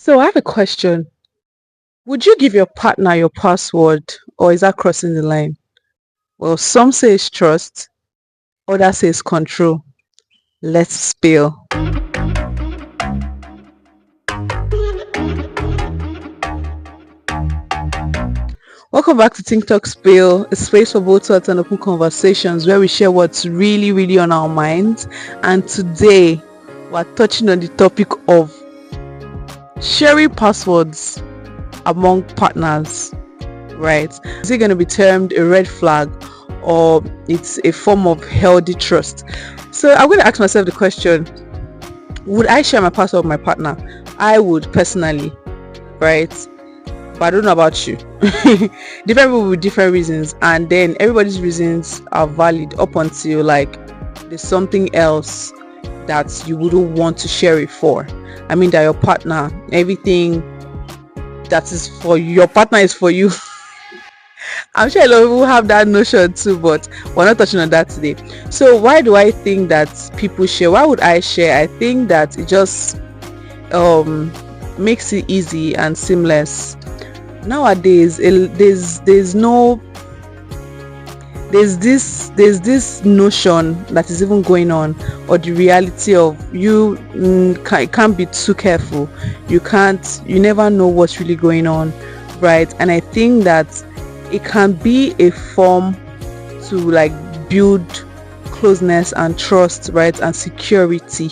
So I have a question. Would you give your partner your password or is that crossing the line? Well, some say it's trust, others say it's control. Let's spill. Welcome back to Think Talk Spill, a space for both thoughts and open conversations where we share what's really on our minds. And today, we're touching on the topic of sharing passwords among partners, right? Is it going to be termed a red flag or it's a form of healthy trust? So I'm going to ask myself the question, would I share my password with my partner? I would personally, right? But I don't know about you. Different people with different reasons, and then everybody's reasons are valid up until like there's something else that you wouldn't want to share it for. I mean that your partner, everything that is for your partner is for you. I'm sure a lot of people have that notion too, but we're not touching on that today. So why do I think that people share? Why would I share? I think that it just makes it easy and seamless. Nowadays there's this notion that is even going on, or the reality of you can't be too careful. You never know what's really going on, right? And I think that it can be a form to like build closeness and trust, right, and security,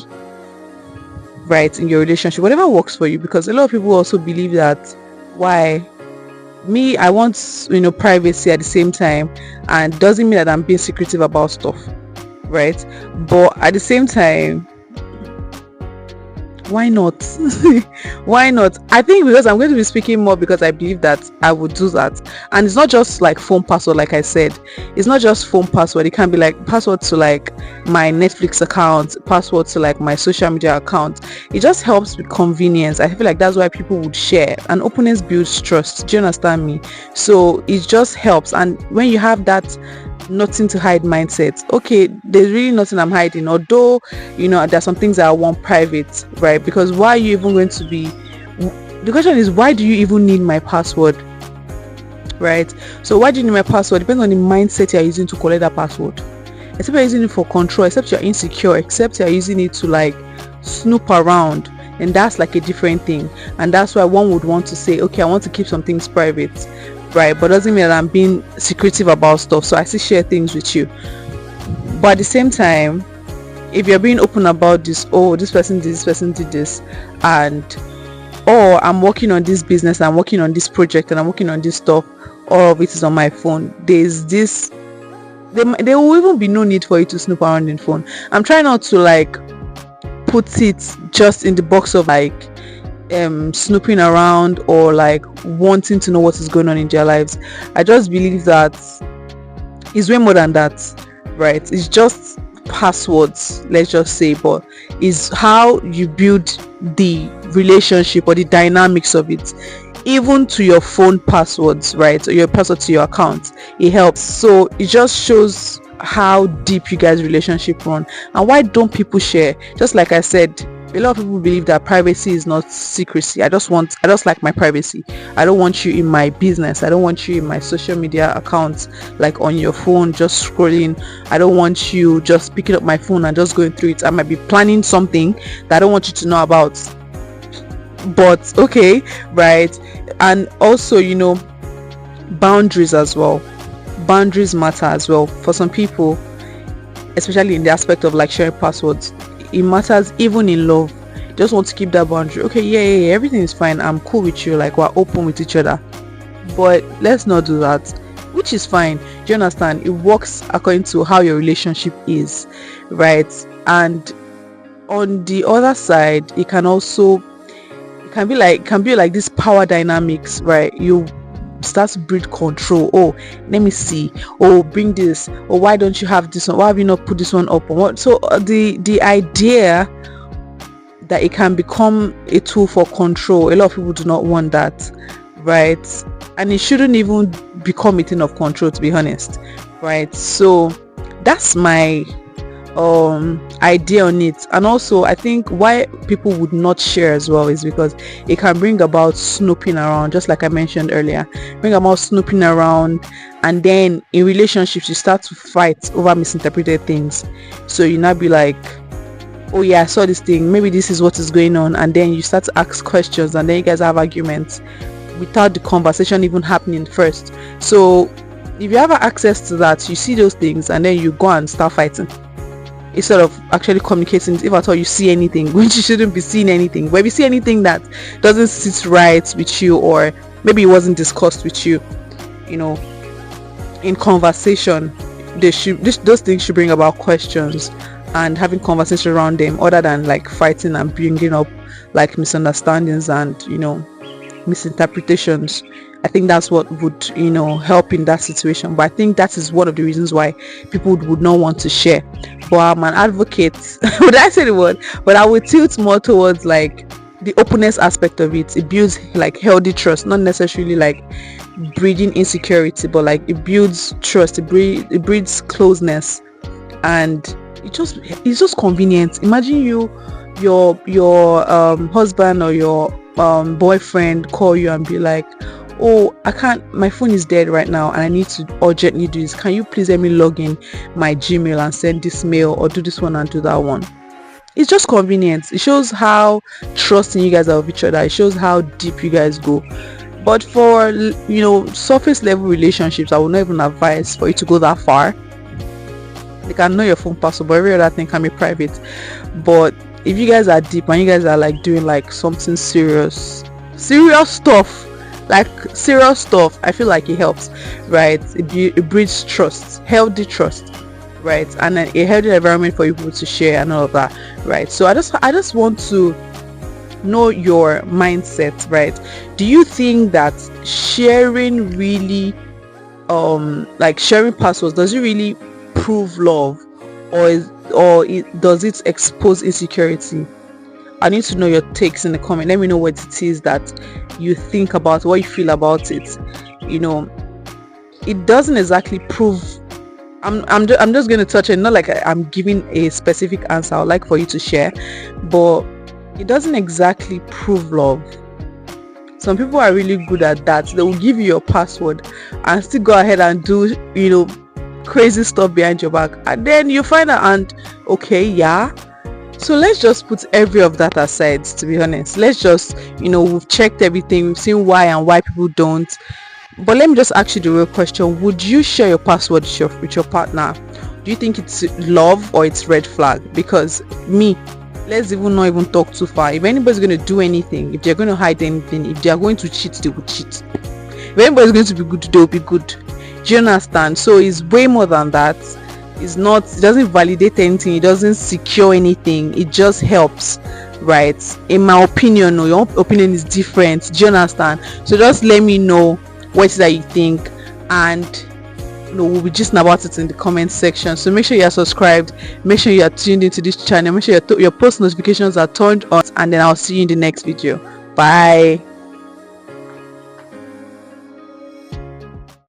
right, in your relationship, whatever works for you. Because a lot of people also believe that, why me, I want privacy at the same time, and doesn't mean that I'm being secretive about stuff, right? But at the same time, why not? Why not? I think because I'm going to be speaking more because I believe that I would do that. And it's not just like phone password, like I said. It's not just phone password. It can be like password to like my Netflix account, password to like my social media account. It just helps with convenience. I feel like that's why people would share. And openness builds trust. Do you understand me? So it just helps. And when you have that nothing to hide mindset, okay, there's really nothing I'm hiding, although there's some things that I want private, right? Because why are you even going to be, the question is, why do you even need my password, right? So why do you need my password? Depends on the mindset you're using to collect that password. Except you're using it for control, except you're insecure, except you're using it to like snoop around, and that's like a different thing. And that's why one would want to say, okay, I want to keep some things private, right? But doesn't mean that I'm being secretive about stuff. So I still share things with you. But at the same time, if you're being open about this, oh, this person did this, and oh, I'm working on this business, I'm working on this project, and I'm working on this stuff, all of it is on my phone. There's this, there will even be no need for you to snoop around in phone. I'm trying not to like put it just in the box of like snooping around or like wanting to know what is going on in their lives. I just believe that it's way more than that, right? It's just passwords, let's just say, but it's how you build the relationship or the dynamics of it, even to your phone passwords, right? Or your password to your account. It helps. So it just shows how deep you guys' relationship run. And why don't people share? Just like I said, a lot of people believe that privacy is not secrecy. I just like my privacy. I don't want you in my business. I don't want you in my social media accounts, like on your phone just scrolling. I don't want you just picking up my phone and just going through it. I might be planning something that I don't want you to know about, but okay, right? And also, boundaries as well. Boundaries matter as well for some people, especially in the aspect of like sharing passwords. It matters even in love. Just want to keep that boundary. Okay, yeah, everything is fine, I'm cool with you, like we're open with each other, but let's not do that, which is fine. Do you understand? It works according to how your relationship is, right? And on the other side, it can be like this power dynamics, right? You start to build control. Oh, let me see, oh, bring this, or why don't you have this one, why have you not put this one up, or what? So the idea that it can become a tool for control, a lot of people do not want that, right? And it shouldn't even become a thing of control, to be honest, right? So that's my idea on it. And also I think why people would not share as well is because it can bring about snooping around, just like I mentioned earlier, bring about snooping around. And then in relationships you start to fight over misinterpreted things. So you now be like, oh yeah, I saw this thing, maybe this is what is going on, and then you start to ask questions, and then you guys have arguments without the conversation even happening first. So if you have access to that, you see those things and then you go and start fighting instead of actually communicating, if at all you see anything which you shouldn't be seeing anything. But if you see anything that doesn't sit right with you, or maybe it wasn't discussed with you, you know, in conversation, those things should bring about questions and having conversation around them, other than like fighting and bringing up like misunderstandings and, you know, misinterpretations. I think that's what would, you know, help in that situation. But I think that is one of the reasons why people would not want to share. But I'm an advocate would I say the word, but I would tilt more towards like the openness aspect of it. It builds like healthy trust, not necessarily like breeding insecurity, but like it builds trust, it breeds closeness. And it's just convenient. Imagine your husband or your boyfriend call you and be like, oh, I can't, my phone is dead right now and I need to urgently do this, can you please let me log in my Gmail and send this mail, or do this one and do that one. It's just convenient. It shows how trusting you guys are of each other. It shows how deep you guys go. But for, you know, surface level relationships, I would not even advise for you to go that far. They can know your phone password, but every other thing can be private. But if you guys are deep and you guys are like doing like something serious stuff, I feel like it helps, right? It breeds trust, healthy trust, right? And then a healthy environment for people to share and all of that, right? So I just want to know your mindset, right? Do you think that sharing really like sharing passwords, does it really prove love, or does it expose insecurity? I need to know your takes in the comment. Let me know what it is that you think about, what you feel about it. You know, it doesn't exactly prove. I'm just going to touch it, not like I'm giving a specific answer. I'd like for you to share, but it doesn't exactly prove love. Some people are really good at that. They will give you your password and still go ahead and do, you know, crazy stuff behind your back, and then you find out, and okay, yeah, so let's just put every of that aside. To be honest, let's just, you know, we've checked everything, we've seen why people don't. But let me just ask you the real question: would you share your password with your partner? Do you think it's love or it's red flag? Because me, let's even not even talk too far. If anybody's going to do anything, if they're going to hide anything, if they're going to cheat, they will cheat. If anybody's going to be good, they will be good. Do you understand? So it's way more than that. It doesn't validate anything, it doesn't secure anything, it just helps, right? In my opinion, no, your opinion is different. Do you understand? So just let me know what is that you think, and you know, we'll be just about it in the comment section. So make sure you are subscribed, make sure you are tuned into this channel, make sure your post notifications are turned on, and then I'll see you in the next video. Bye.